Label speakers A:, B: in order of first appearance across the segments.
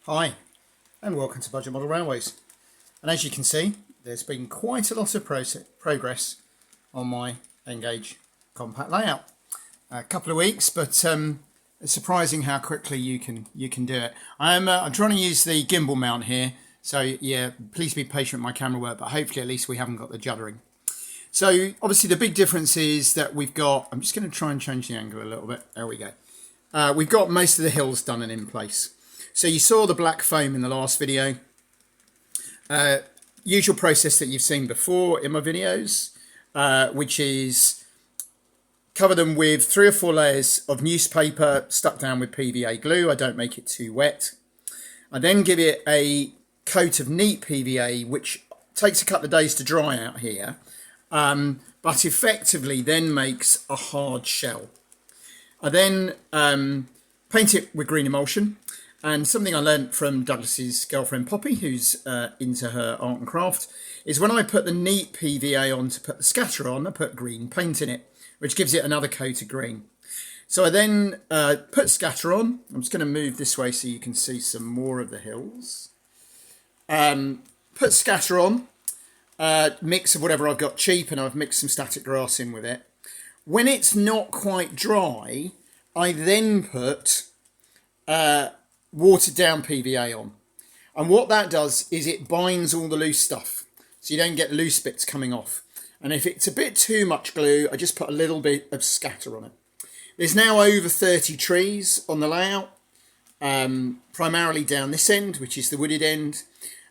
A: Hi and welcome to Budget Model Railways, and as you can see there's been quite a lot of progress on my N-Gauge compact layout. A couple of weeks, but it's surprising how quickly you can do it. I'm trying to use the gimbal mount here, so yeah, please be patient with my camera work, but hopefully at least we haven't got the juddering. So obviously the big difference is that we've got, I'm just going to try and change the angle a little bit, there we go. We've got most of the hills done and in place. So you saw the black foam in the last video. Usual process that you've seen before in my videos, which is cover them with 3 or 4 layers of newspaper stuck down with PVA glue. I don't make it too wet. I then give it a coat of neat PVA, which takes a couple of days to dry out here, but effectively then makes a hard shell. I then paint it with green emulsion. And something I learned from Douglas's girlfriend Poppy, who's into her art and craft, is when I put the neat PVA on to put the scatter on, I put green paint in it, which gives it another coat of green. So I then put scatter on. I'm just going to move this way so you can see some more of the hills. Put scatter on, mix of whatever I've got cheap, and I've mixed some static grass in with it. When it's not quite dry, I then put watered down PVA on, and what that does is it binds all the loose stuff so you don't get loose bits coming off. And if it's a bit too much glue, I just put a little bit of scatter on it. There's now over 30 trees on the layout, primarily down this end, which is the wooded end.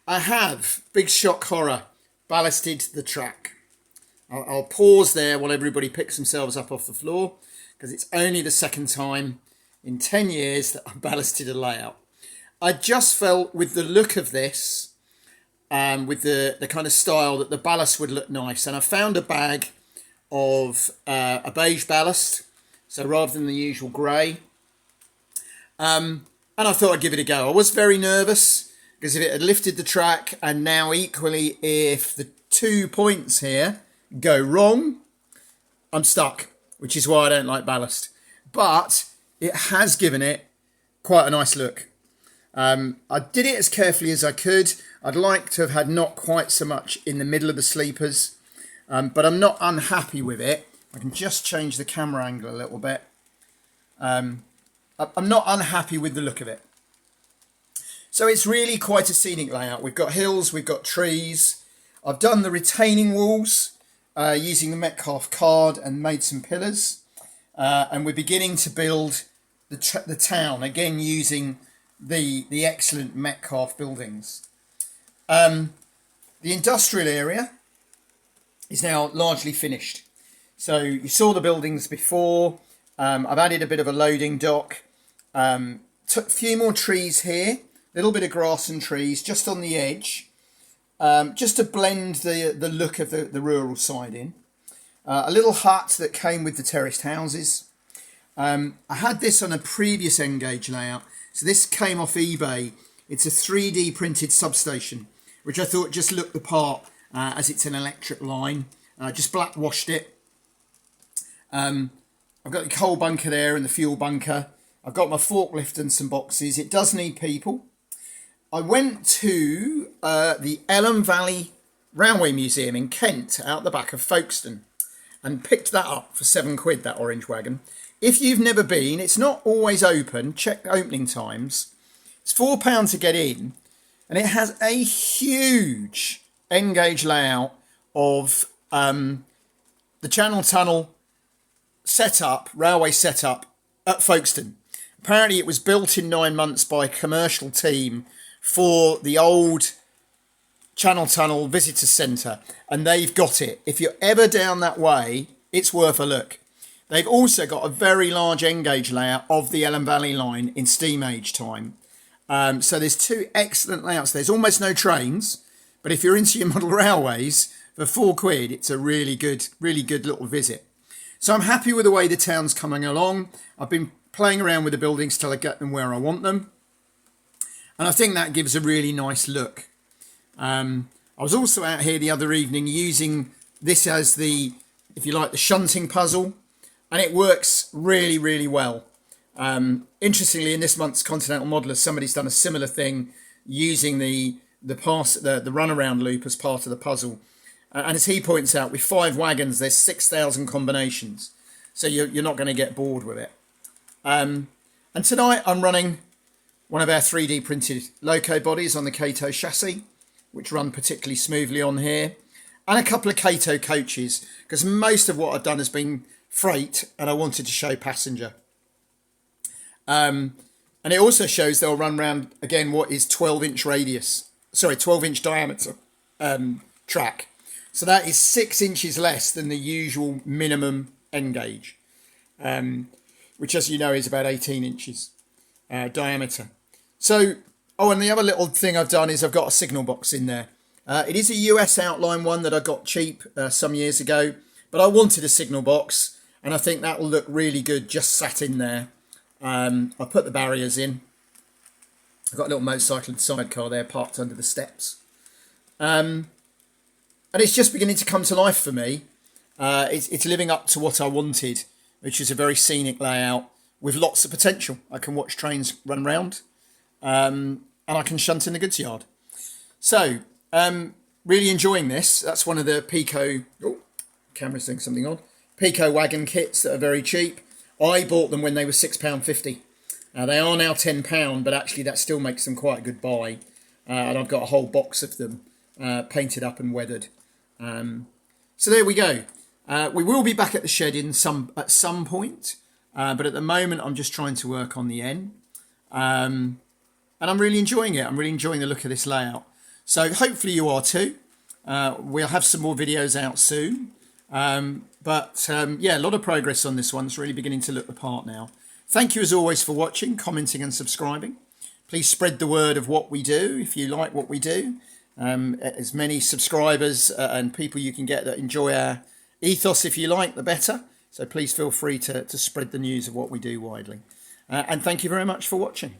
A: I have, big shock horror, ballasted the track. I'll pause there while everybody picks themselves up off the floor, because it's only the second time in 10 years that I've ballasted a layout. I just felt with the look of this, with the kind of style, that the ballast would look nice. And I found a bag of a beige ballast, so rather than the usual grey. And I thought I'd give it a go. I was very nervous, because if it had lifted the track, and now equally if the 2 points here go wrong, I'm stuck, which is why I don't like ballast. But it has given it quite a nice look. I did it as carefully as I could. I'd like to have had not quite so much in the middle of the sleepers, but I'm not unhappy with it. I can just change the camera angle a little bit. I'm not unhappy with the look of it. So it's really quite a scenic layout. We've got hills, we've got trees. I've done the retaining walls using the Metcalfe card and made some pillars. And we're beginning to build the town, again using the excellent Metcalfe buildings. The industrial area is now largely finished. So you saw the buildings before. I've added a bit of a loading dock. Took a few more trees here, a little bit of grass and trees just on the edge, just to blend the look of the rural side in. A little hut that came with the terraced houses. I had this on a previous N-Gauge layout. So this came off eBay. It's a 3D printed substation, which I thought just looked the part as it's an electric line. Just black washed it. I've got the coal bunker there and the fuel bunker. I've got my forklift and some boxes. It does need people. I went to the Elham Valley Railway Museum in Kent, out the back of Folkestone, and picked that up for £7, that orange wagon. If you've never been, it's not always open. Check opening times. It's £4 to get in, and it has a huge N-Gauge layout of the Channel Tunnel setup, railway setup at Folkestone. Apparently it was built in 9 months by a commercial team for the old Channel Tunnel Visitor Centre, and they've got it. If you're ever down that way, it's worth a look. They've also got a very large N-Gauge layout of the Elham Valley line in steam age time. So there's 2 excellent layouts. There's almost no trains, but if you're into your model railways, for £4, it's a really good little visit. So I'm happy with the way the town's coming along. I've been playing around with the buildings till I get them where I want them, and I think that gives a really nice look. I was also out here the other evening using this as the, if you like, the shunting puzzle, and it works really, really well. Interestingly, in this month's Continental Modeler, somebody's done a similar thing using the runaround loop as part of the puzzle. And as he points out, with 5 wagons, there's 6,000 combinations. So you're not going to get bored with it. And tonight I'm running one of our 3D printed loco bodies on the Kato chassis, which run particularly smoothly on here. And a couple of Kato coaches, because most of what I've done has been freight and I wanted to show passenger. And it also shows they'll run around, again, what is 12-inch diameter track. So that is 6 inches less than the usual minimum N gauge, which, as you know, is about 18 inches diameter. So, and the other little thing I've done is I've got a signal box in there. It is a US outline one that I got cheap some years ago, but I wanted a signal box, and I think that will look really good just sat in there. I put the barriers in. I've got a little motorcycle and sidecar there parked under the steps. And it's just beginning to come to life for me. It's living up to what I wanted, which is a very scenic layout with lots of potential. I can watch trains run round, and I can shunt in the goods yard. So, really enjoying this. That's one of the Pico... Oh, camera's doing something odd. Pico wagon kits that are very cheap. I bought them when they were £6.50. They are now £10, but actually that still makes them quite a good buy. And I've got a whole box of them painted up and weathered. So there we go. We will be back at the shed at some point, but at the moment I'm just trying to work on the N. And I'm really enjoying it. I'm really enjoying the look of this layout. So hopefully you are too. We'll have some more videos out soon. But yeah, a lot of progress on this one. It's really beginning to look the part now. Thank you as always for watching, commenting and subscribing. Please spread the word of what we do if you like what we do. As many subscribers and people you can get that enjoy our ethos, if you like, the better. So please feel free to spread the news of what we do widely. And thank you very much for watching.